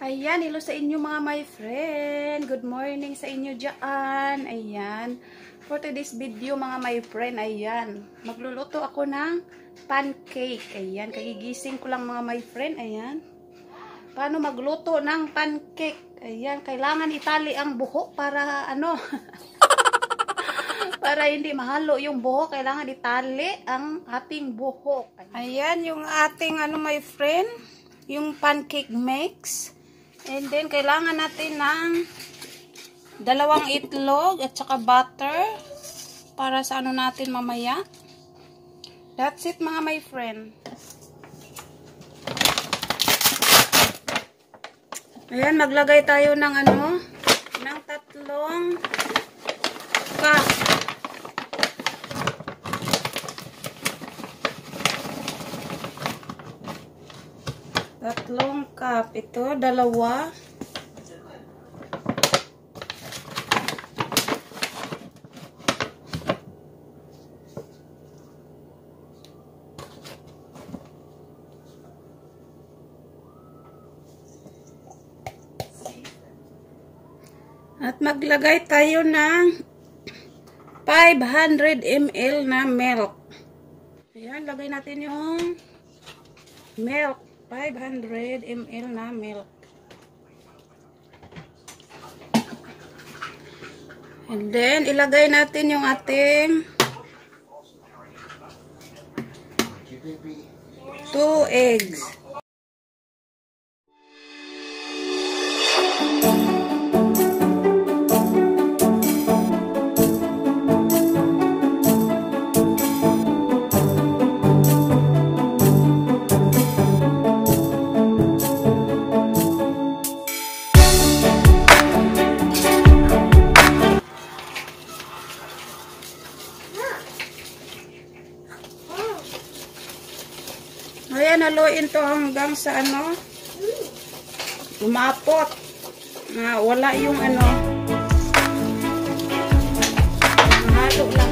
Ayan, hello sa inyo mga my friend. Good morning sa inyo dyan. Ayan. For today's video mga my friend, ayan. Magluluto ako ng pancake. Ayan, kagigising ko lang mga my friend. Ayan. Paano magluto ng pancake? Ayan, kailangan itali ang buhok para ano, para hindi mahalo yung buhok. Kailangan itali ang ating buhok. Ayan, yung ating ano my friend, yung pancake mix. And then, kailangan natin ng 2 itlog at saka butter para sa ano natin mamaya. That's it mga my friend. Ayan, maglagay tayo ng ano, ng 3 cup. Tatlong cup. Ito, 2. At maglagay tayo ng 500 ml na milk. Ayan, lagay natin yung milk. 500 ml na milk. And then, ilagay natin yung ating 2 eggs. Ayan, haluin to hanggang sa ano, umapot na wala yung ano, halo lang.